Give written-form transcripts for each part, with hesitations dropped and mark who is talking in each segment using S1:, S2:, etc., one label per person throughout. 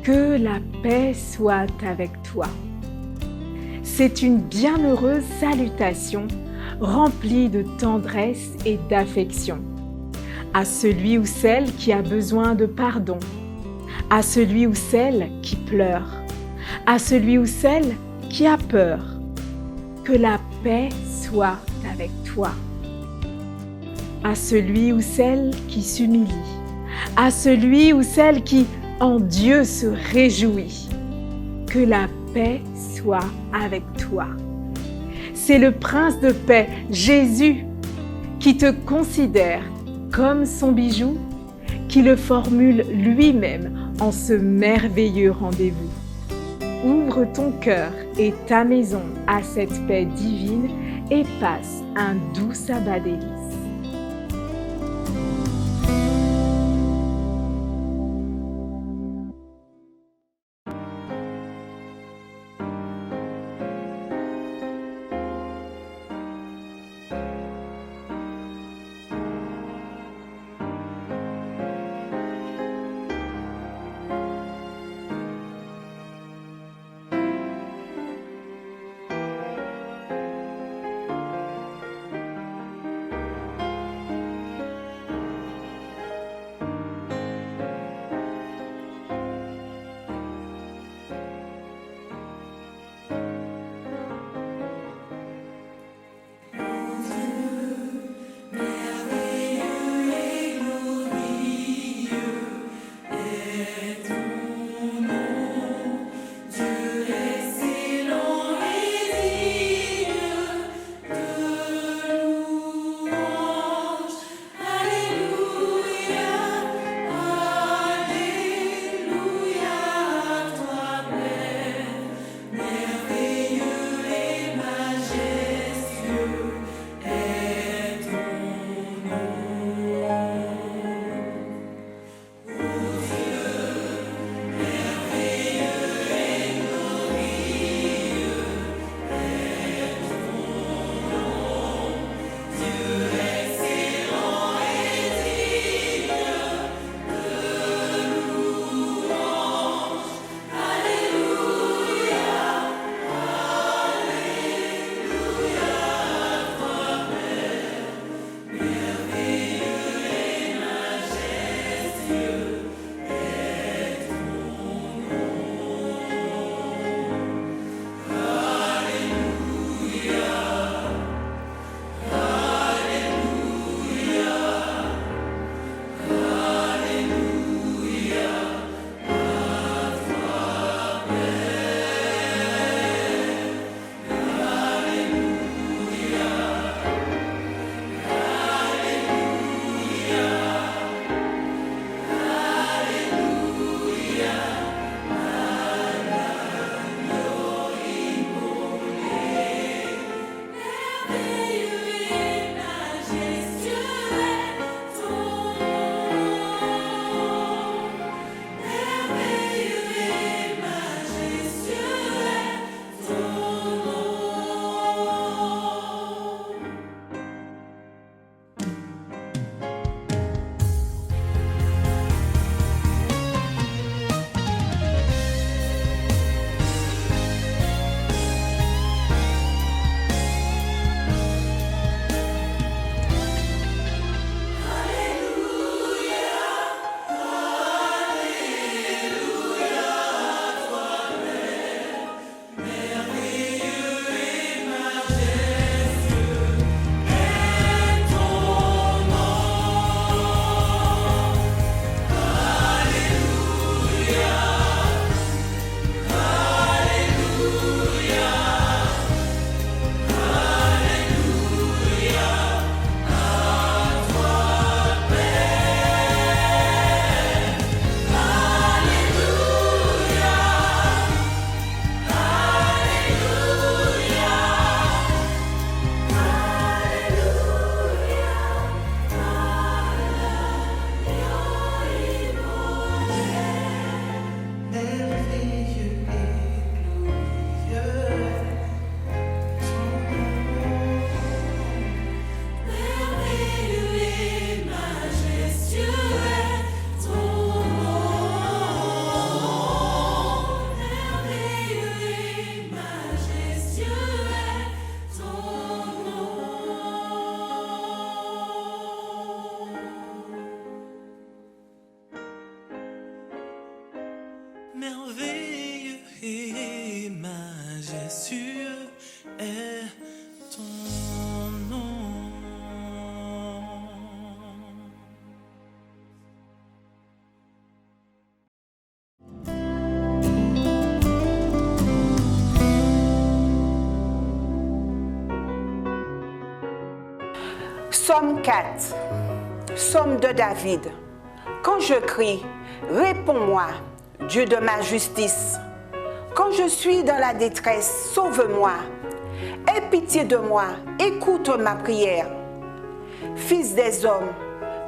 S1: Que la paix soit avec toi. C'est une bienheureuse salutation remplie de tendresse et d'affection. À celui ou celle qui a besoin de pardon, à celui ou celle qui pleure, à celui ou celle qui a peur. Que la paix soit avec toi. À celui ou celle qui s'humilie, à celui ou celle qui en Dieu se réjouit. Que la paix soit avec toi. C'est le Prince de paix, Jésus, qui te considère comme son bijou, qui le formule lui-même en ce merveilleux rendez-vous. Ouvre ton cœur et ta maison à cette paix divine et passe un doux sabbat délices.
S2: merveilleux et majestueux est ton nom.
S3: Psaume 4, Psaume de David. Quand je crie, réponds-moi, Dieu de ma justice. Quand je suis dans la détresse, sauve-moi. Aie pitié de moi, écoute ma prière. Fils des hommes,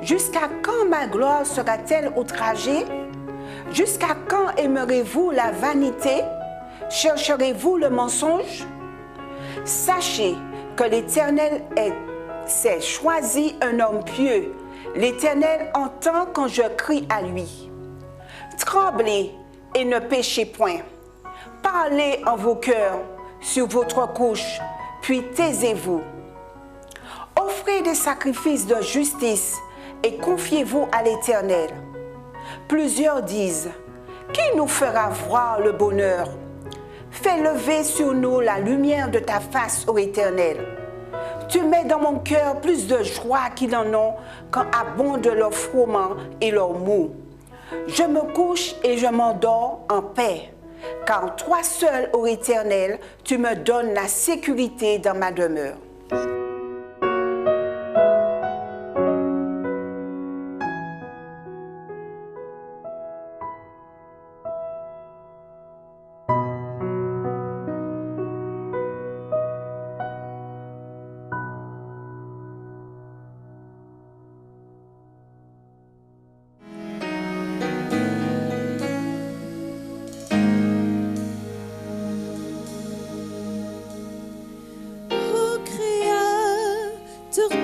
S3: jusqu'à quand ma gloire sera-t-elle outragée? Jusqu'à quand aimerez-vous la vanité? Chercherez-vous le mensonge? Sachez que l'Éternel s'est choisi un homme pieux. L'Éternel entend quand je crie à lui. Tremblez et ne péchez point. Parlez en vos cœurs sur votre couche, puis taisez-vous. Offrez des sacrifices de justice et confiez-vous à l'Éternel. Plusieurs disent, qui nous fera voir le bonheur? Fais lever sur nous la lumière de ta face, ô Éternel. Tu mets dans mon cœur plus de joie qu'ils en ont quand abondent leurs froment et leurs maux. Je me couche et je m'endors en paix, car toi seul, ô Éternel, tu me donnes la sécurité dans ma demeure.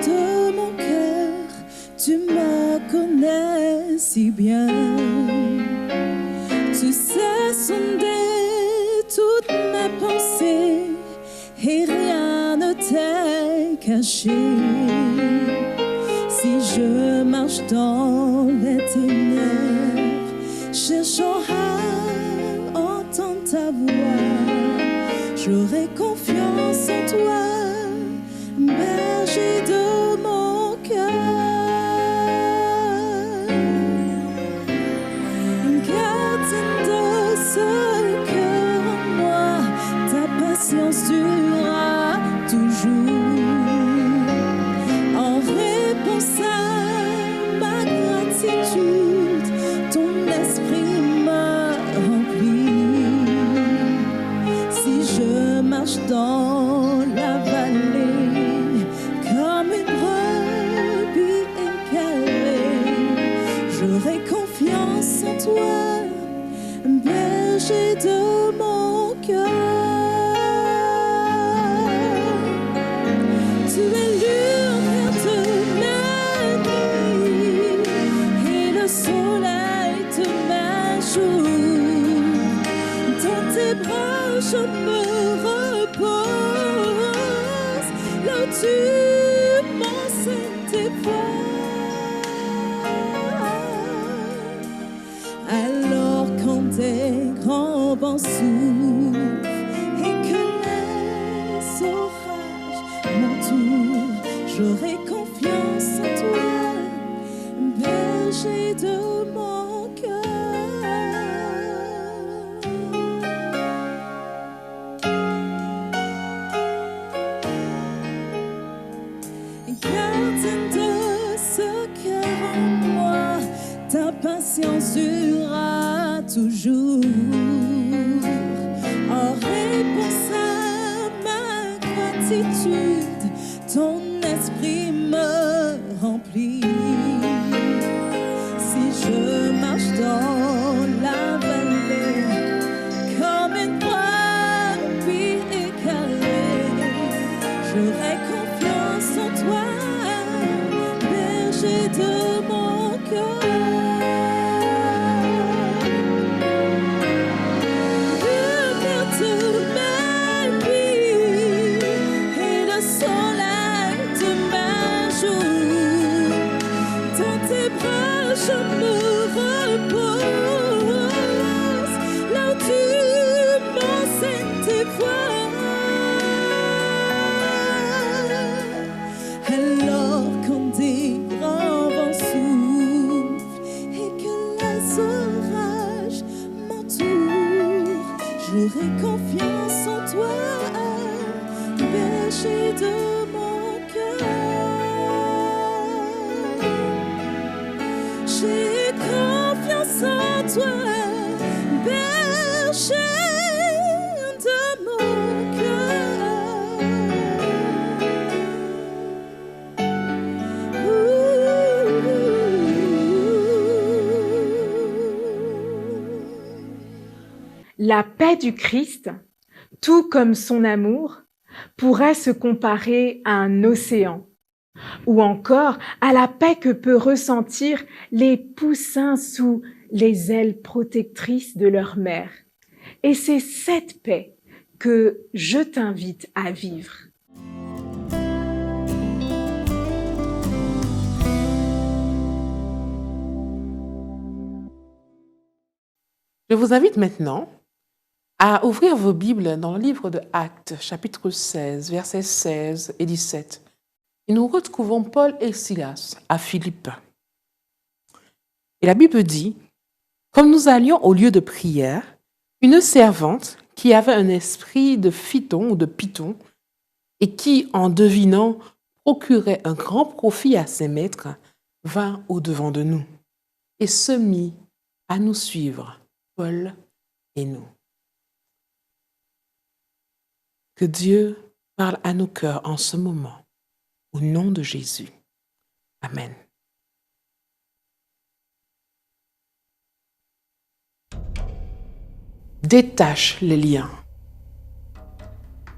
S4: De mon cœur, tu me connais si bien. Tu sais sonder toutes mes pensées et rien ne t'est caché. Si je marche dans les ténèbres, cherchant à entendre ta voix, j'aurai confiance en toi, berger de mon cœur. Gardien de ce cœur en moi, ta patience durera toujours. En réponse à ma gratitude, ton esprit me remplit. Si je marche dans la vallée comme une brebis égarée, j'aurai confiance en toi, berger de mon cœur. Tu es lumière de ma nuit et le soleil de ma jour. Dans tes bras je me repose, là où tu m'enseignes tes voies. Alors quand tes grands vents soufflent et que les orages m'entourent, j'aurai confiance en toi, berger de mon cœur. Gardien de ce cœur en moi, ta patience durera toujours. En réponse à ma gratitude, ton esprit me remplit. Si je marche dans la vallée comme une brebis égarée, j'aurai confiance en toi, berger de mon cœur. Lumière de ma nuit et le soleil de ma jour. Dans tes bras je me repose, berger de mon cœur. J'ai confiance en toi, berger de mon cœur.
S1: La paix du Christ, tout comme son amour, pourrait se comparer à un océan, ou encore à la paix que peut ressentir les poussins sous les ailes protectrices de leur mère. Et c'est cette paix que je t'invite à vivre.
S5: Je vous invite maintenant à ouvrir vos Bibles dans le livre de Actes, chapitre 16, versets 16 et 17. Et nous retrouvons Paul et Silas à Philippe. Et la Bible dit, « Comme nous allions au lieu de prière, une servante qui avait un esprit de phyton ou de python et qui, en devinant, procurait un grand profit à ses maîtres, vint au-devant de nous et se mit à nous suivre, Paul et nous. » Que Dieu parle à nos cœurs en ce moment, au nom de Jésus. Amen. Détache les liens,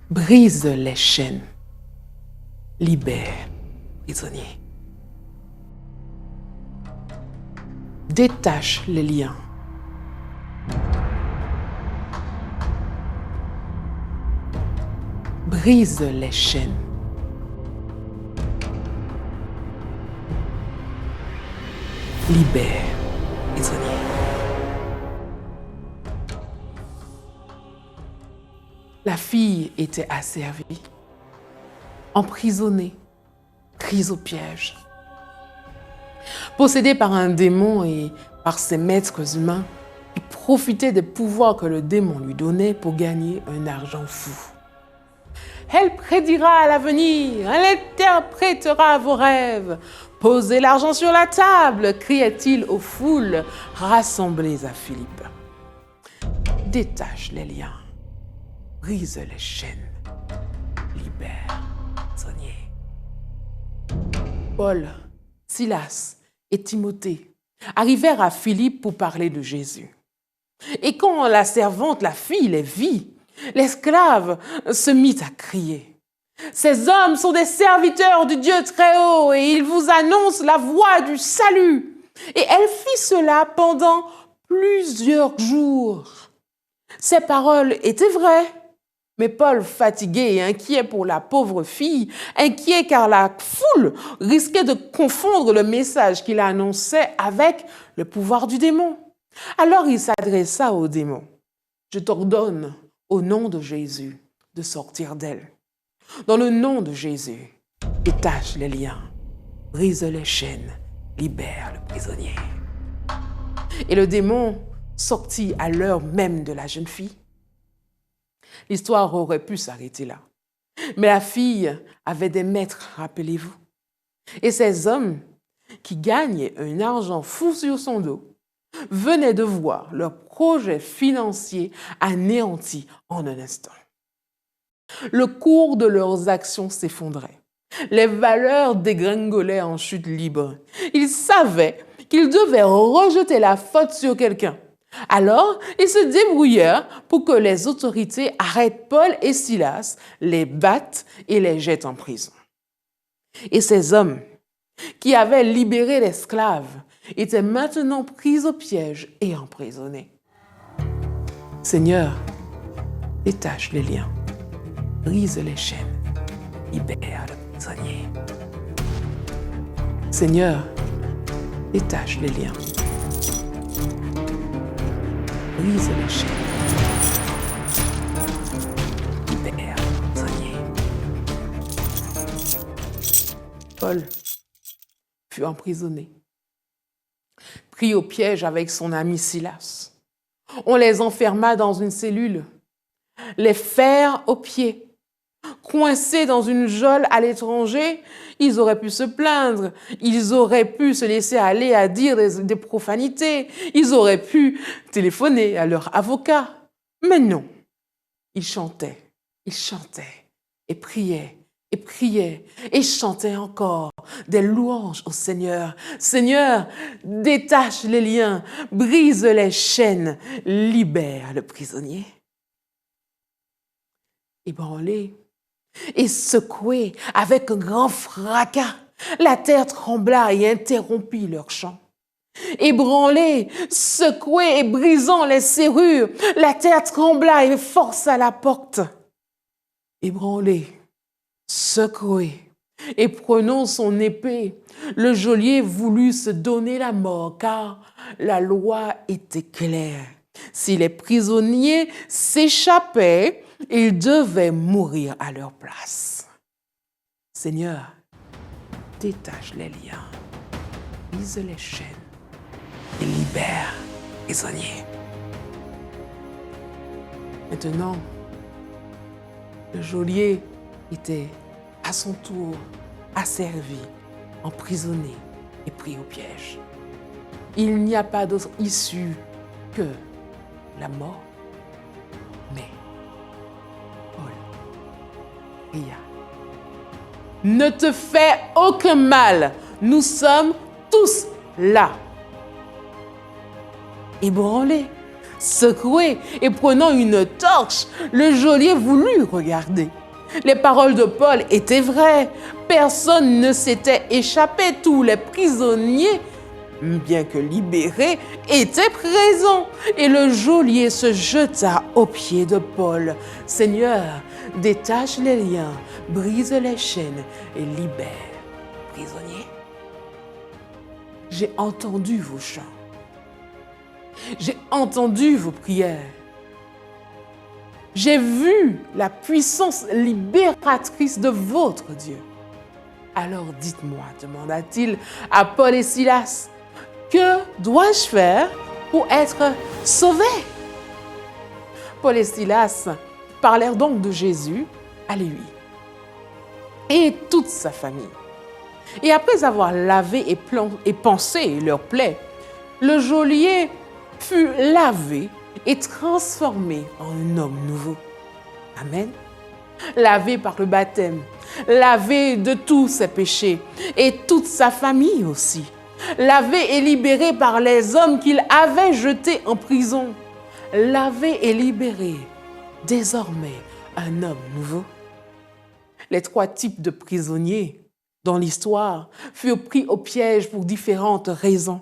S5: brise les chaînes, libère les prisonniers. Détache les liens. Brise les chaînes. Libère les prisonniers. La fille était asservie, emprisonnée, prise au piège. Possédée par un démon et par ses maîtres humains, il profitait des pouvoirs que le démon lui donnait pour gagner un argent fou. Elle prédira à l'avenir, elle interprétera vos rêves. Posez l'argent sur la table, criait-il aux foules rassemblées à Philippe. Détache les liens, brise les chaînes, libère les prisonniers. Paul, Silas et Timothée arrivèrent à Philippe pour parler de Jésus. Et quand la servante, la fille, les vit, l'esclave se mit à crier. Ces hommes sont des serviteurs du Dieu très haut et ils vous annoncent la voie du salut. Et elle fit cela pendant plusieurs jours. Ces paroles étaient vraies. Mais Paul, fatigué et inquiet pour la pauvre fille, inquiet car la foule risquait de confondre le message qu'il annonçait avec le pouvoir du démon. Alors il s'adressa au démon. « Je t'ordonne, au nom de Jésus, de sortir d'elle. Dans le nom de Jésus, détache les liens, brise les chaînes, libère le prisonnier. » Et le démon sortit à l'heure même de la jeune fille. L'histoire aurait pu s'arrêter là. Mais la fille avait des maîtres, rappelez-vous. Et ces hommes qui gagnaient un argent fou sur son dos venaient de voir leur projet financier anéanti en un instant. Le cours de leurs actions s'effondrait. Les valeurs dégringolaient en chute libre. Ils savaient qu'ils devaient rejeter la faute sur quelqu'un. Alors, ils se débrouillèrent pour que les autorités arrêtent Paul et Silas, les battent et les jettent en prison. Et ces hommes qui avaient libéré l'esclave étaient maintenant pris au piège et emprisonnés. Seigneur, détache les liens, brise les chaînes, libère le prisonnier. Seigneur, détache les liens, brise les chaînes, libère le prisonnier. Paul fut emprisonné, pris au piège avec son ami Silas. On les enferma dans une cellule, les fers aux pieds, Coincés dans une geôle à l'étranger, ils auraient pu se plaindre, ils auraient pu se laisser aller à dire des profanités, ils auraient pu téléphoner à leur avocat. Mais non, ils chantaient et priaient et chantaient encore des louanges au Seigneur. Seigneur, détache les liens, brise les chaînes, libère le prisonnier. Ébranlé et secoué avec un grand fracas, la terre trembla et interrompit leur chant. Ébranlé, secoué et brisant les serrures, la terre trembla et força la porte. Ébranlé, secoué et prenant son épée, le geôlier voulut se donner la mort car la loi était claire. Si les prisonniers s'échappaient, ils devaient mourir à leur place. Seigneur, détache les liens, brise les chaînes et libère les prisonniers. Maintenant, le geôlier était à son tour asservi, emprisonné et pris au piège. Il n'y a pas d'autre issue que la mort, mais Paul pria. Ne te fais aucun mal, nous sommes tous là. Ébranlé, secoué et prenant une torche, le geôlier voulut regarder. Les paroles de Paul étaient vraies. Personne ne s'était échappé. Tous les prisonniers, bien que libérés, étaient présents. Et le geôlier se jeta aux pieds de Paul. Seigneur, détache les liens, brise les chaînes et libère les prisonniers. J'ai entendu vos chants. J'ai entendu vos prières. J'ai vu la puissance libératrice de votre Dieu. Alors dites-moi, demanda-t-il à Paul et Silas, que dois-je faire pour être sauvé? Paul et Silas parlèrent donc de Jésus à lui et toute sa famille. Et après avoir lavé et pansé leurs plaies, le geôlier fut lavé et transformé en un homme nouveau. Amen. Lavé par le baptême, lavé de tous ses péchés et toute sa famille aussi. Lavé et libéré par les hommes qu'il avait jetés en prison. Lavé et libéré, désormais un homme nouveau. Les 3 types de prisonniers dans l'histoire furent pris au piège pour différentes raisons.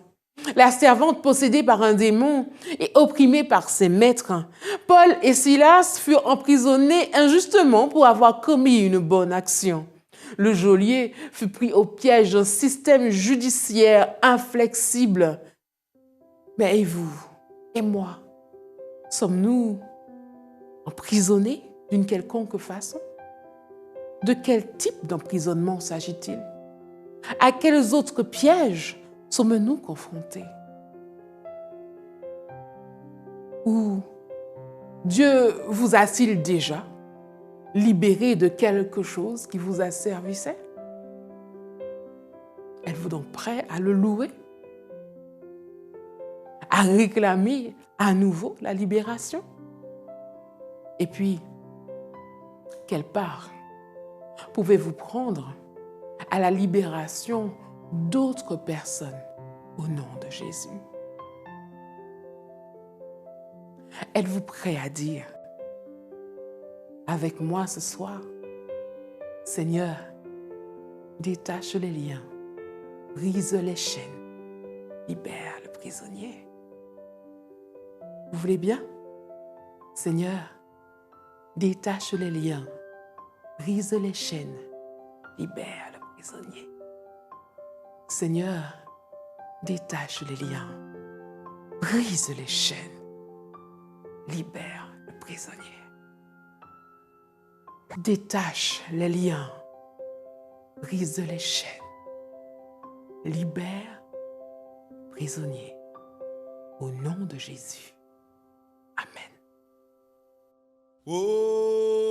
S5: La servante possédée par un démon et opprimée par ses maîtres. Paul et Silas furent emprisonnés injustement pour avoir commis une bonne action. Le geôlier fut pris au piège d'un système judiciaire inflexible. Mais et vous et moi, sommes-nous emprisonnés d'une quelconque façon? De quel type d'emprisonnement s'agit-il? À quels autres pièges sommes-nous confrontés? Ou Dieu vous a-t-il déjà libéré de quelque chose qui vous asservissait? Êtes-vous donc prêt à le louer? À réclamer à nouveau la libération? Et puis, quelle part pouvez-vous prendre à la libération d'autres personnes au nom de Jésus? Êtes-vous prêt à dire avec moi ce soir, Seigneur, détache les liens, brise les chaînes, libère le prisonnier? Vous voulez bien? Seigneur, détache les liens, brise les chaînes, libère le prisonnier. Seigneur, détache les liens, brise les chaînes, libère le prisonnier. Détache les liens, brise les chaînes, libère le prisonnier. Au nom de Jésus. Amen.
S2: Oh,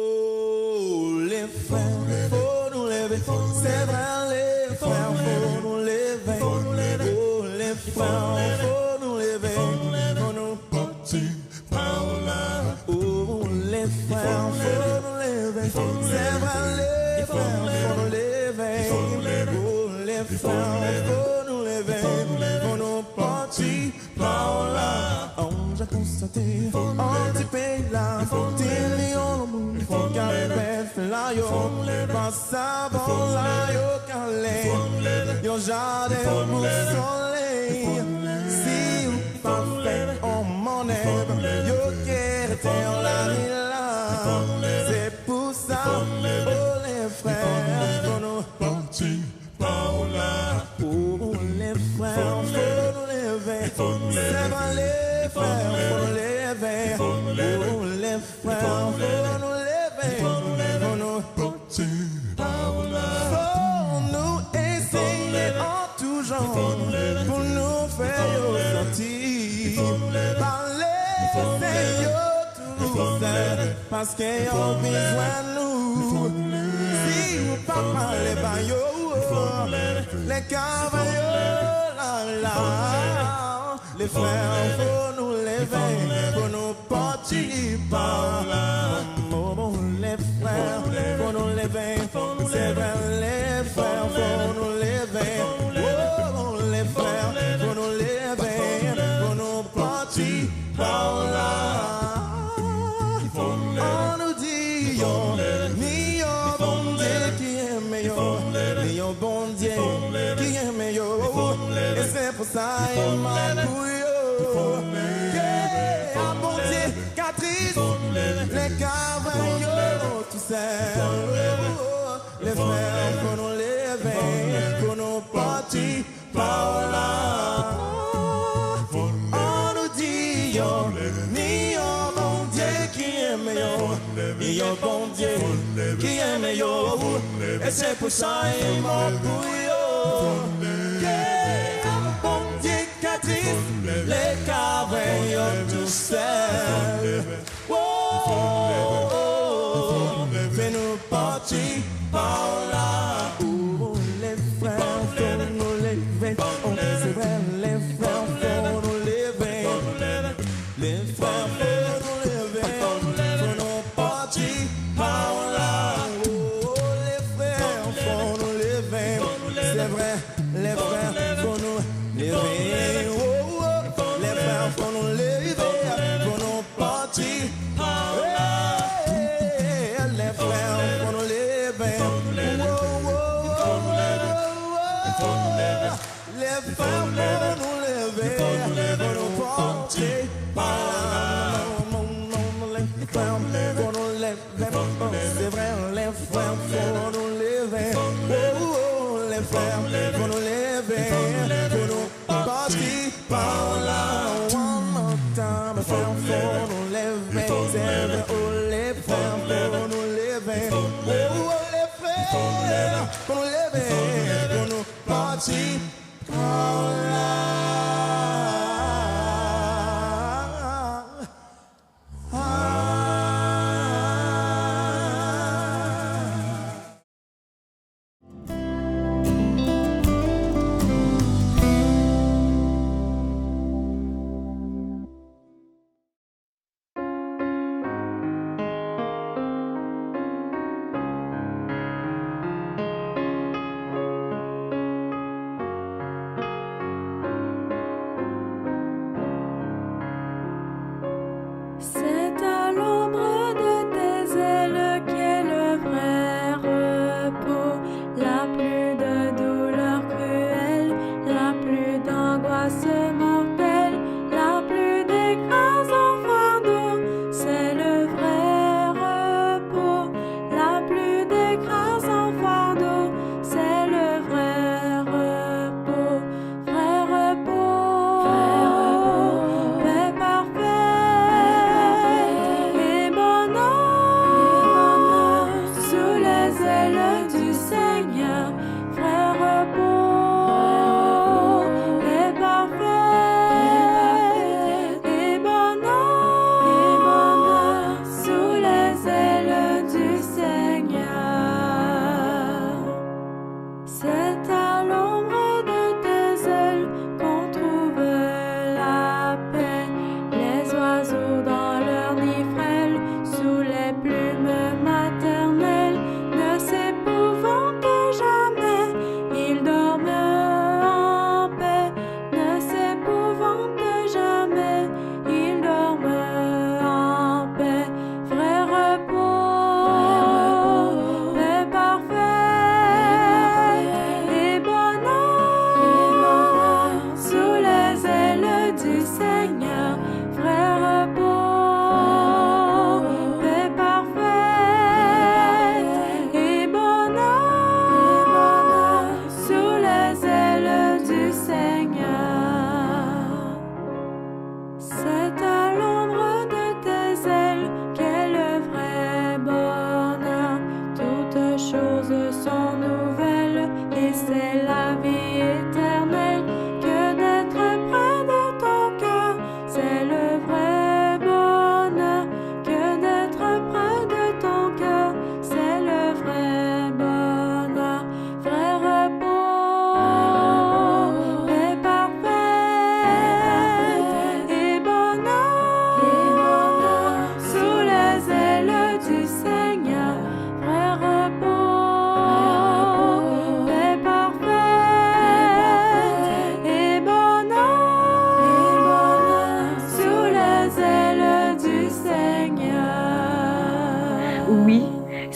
S2: les frères, faut nous lever. C'est vrai, les frères, faut nous lever. Oh, les frères, faut nous lever. Faut nous porter par là. Oh, les frères, faut nous lever. C'est vrai, les frères, faut nous lever. Oh, les frères, faut nous lever. Faut nous porter par là. On a constaté, on dit pays là, des millions de monde, faut qu'elle là, yo, passe avant là, yo, calé, yo, jardin pour soleil. Si ou pas fait, on m'en aime, yo, qu'elle était la vie là. C'est pour ça, oh, les frères, faut nous partir par là. Oh, les frères, faut nous lever, c'est pas les frères, faut nous lever. Oh, les frères, faut nous lever. Faut nous porter par là. Faut nous essayer en tout genre pour nous faire sortir. Parler, c'est yo tout seul parce qu'ils ont besoin de nous. Si vous pas parlez, bah yo, les cavaliers, là, là. Les frères, faut nous lever, faut nous partir par là. Oh, les frères, faut nous lever, c'est vrai, les frères, faut nous lever. Oh, les frères, faut nous lever, faut nous partir par là. On nous dit, yo, ni yo, bon Dieu qui est meilleur, ni yo, bon Dieu qui est meilleur. Et c'est pour ça, il m'a bouillé. Yeah, bon Dieu, Catrice, les cavaliers, tout ça. Les frères, faut nous lever, faut nous partir par là. On nous dit, yo, ni yo, bon Dieu qui est meilleur, ni yo, bon Dieu qui est meilleur. Et c'est pour ça, il m'a bouillé. Bon Dieu, Catrice, les cavaliers, tout seuls. Fais-nous partir par là. Oh, les frères, faut nous lever. Oh, c'est vrai, les frères, faut nous lever. Les frères, faut nous lever. Faut nous partir par là. Oh, les frères, faut nous lever. C'est vrai, les frères, faut nous lever. Oh, les frères, faut nous lever. Faut nous partir par là. Les frères, faut nous lever. Les frères, faut nous lever. Faut nous porter par là. Les frères, faut nous lever. C'est vrai, les frères, faut nous lever. Les frères, faut nous lever. Faut nous partir par là. One more time, les frères, faut nous lever. C'est vrai, les frères, faut nous lever. Les frères, faut nous lever. Faut nous partir par là.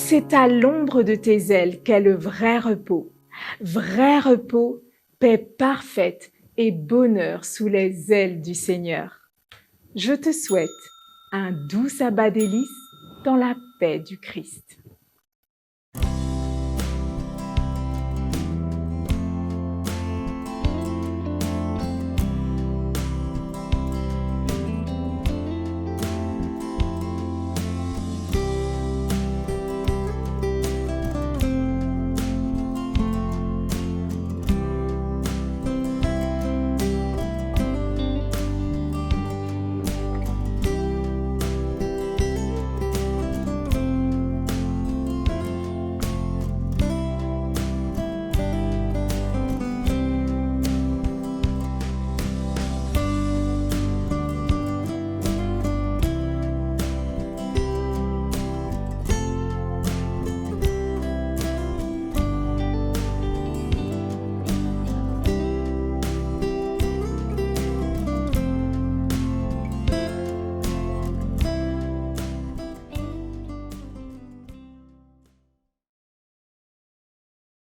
S1: C'est à l'ombre de tes ailes qu'est le vrai repos, paix parfaite et bonheur sous les ailes du Seigneur. Je te souhaite un doux sabbat délice dans la paix du Christ.